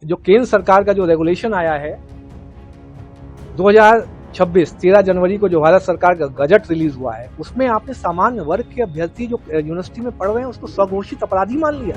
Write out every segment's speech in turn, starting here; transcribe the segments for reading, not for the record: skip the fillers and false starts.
जो केंद्र सरकार का जो रेगुलेशन आया है 2026 13 जनवरी को जो भारत सरकार का गजट रिलीज हुआ है, उसमें आपने सामान्य वर्ग के अभ्यर्थी जो यूनिवर्सिटी में पढ़ रहे हैं उसको स्वघोषित अपराधी मान लिया।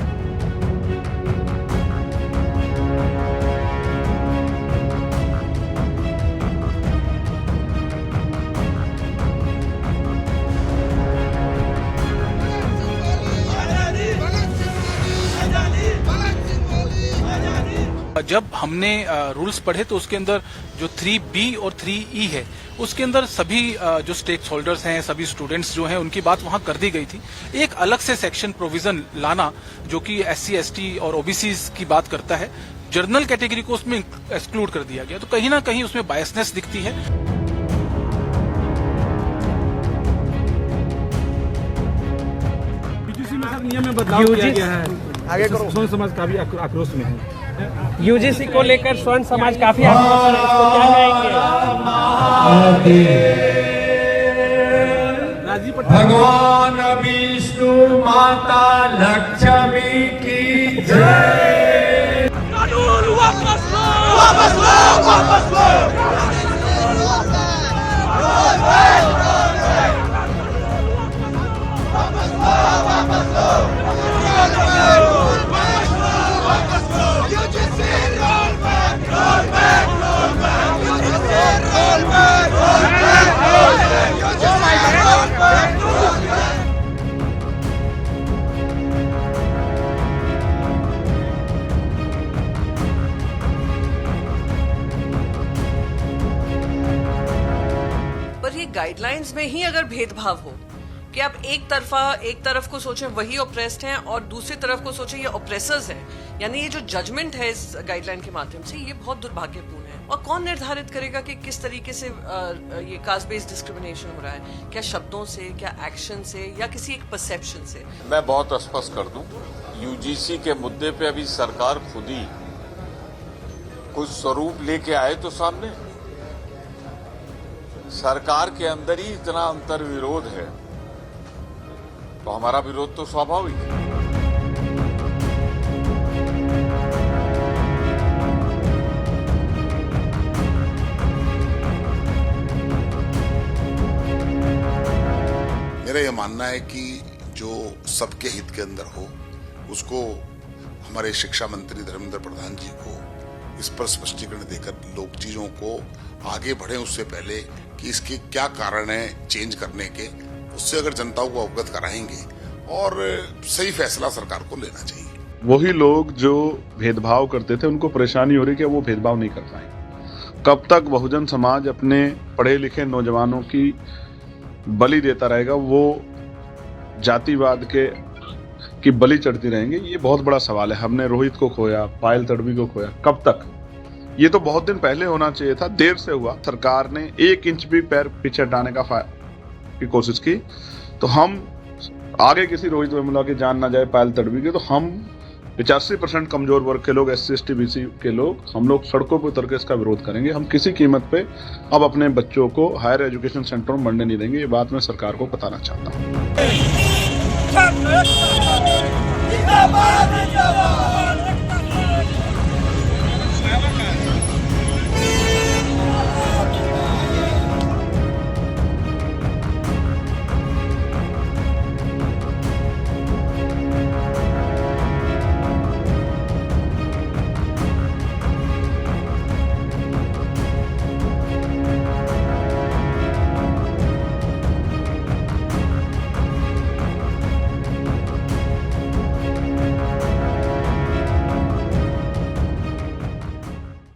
जब हमने रूल्स पढ़े तो उसके अंदर जो 3B और 3E है उसके अंदर सभी जो स्टेक होल्डर्स हैं, सभी स्टूडेंट्स जो हैं, उनकी बात वहां कर दी गई थी। एक अलग से सेक्शन प्रोविजन लाना जो कि SC, ST और OBC की बात करता है, जर्नल कैटेगरी को उसमें एक्सक्लूड कर दिया गया, तो कहीं ना कहीं उसमें बायसनेस दिखती है। नियम में बदलाव किया गया है, आगे स्वर्ण समाज काफी आक्रोश में है। यूजीसी को लेकर स्वर्ण समाज काफी आक्रोश में है, इसको क्या कहेंगे? भगवान विष्णु माता लक्ष्मी की जय। वापस लो, वापस लो, वापस लो। पर ये गाइडलाइंस में ही अगर भेदभाव हो कि आप एक तरफ को सोचें वही ऑप्रेस्ड हैं और दूसरी तरफ को सोचें ये ऑप्रेसर्स हैं, यानी ये जो जजमेंट है इस गाइडलाइन के माध्यम से, ये बहुत दुर्भाग्यपूर्ण है। और कौन निर्धारित करेगा कि किस तरीके से ये कास्ट बेस्ड डिस्क्रिमिनेशन हो रहा है? क्या शब्दों से, क्या एक्शन से, या किसी एक परसेप्शन से? मैं बहुत स्पष्ट कर दूं, यूजीसी के मुद्दे पे अभी सरकार खुद ही कुछ स्वरूप लेके आए तो सामने सरकार के अंदर ही इतना अंतर विरोध है, तो हमारा विरोध तो स्वाभाविक है। मेरा यह मानना है कि जो सबके हित के अंदर हो, उसको हमारे शिक्षा मंत्री धर्मेंद्र प्रधान जी को इस पर स्पष्टीकरण देकर लोग चीजों को आगे बढ़े उससे पहले कि इसके क्या कारण है चेंज करने के, उससे अगर जनता को अवगत कराएंगे और सही फैसला सरकार को लेना चाहिए। वही लोग जो भेदभाव करते थे उनको परेशानी हो रही कि वो भेदभाव नहीं कर पाए। कब तक बहुजन समाज अपने पढ़े लिखे नौजवानों की बलि देता रहेगा, वो जातिवाद की बलि चढ़ती रहेंगे? ये बहुत बड़ा सवाल है। हमने रोहित को खोया, पायल तडवी को खोया, कब तक? ये तो बहुत दिन पहले होना चाहिए था, देर से हुआ। सरकार ने 1 इंच भी पैर पीछे हटाने की कोशिश की, तो हम आगे किसी रोहित वेमुला की जान ना जाए, पायल तडवी की, तो हम 85% कमजोर वर्ग के लोग, SC, ST, BC के लोग, हम लोग सड़कों पर उतर के इसका विरोध करेंगे। हम किसी कीमत पे अब अपने बच्चों को हायर एजुकेशन सेंटरों में बढ़ने नहीं देंगे। ये बात मैं सरकार को बताना चाहता हूँ।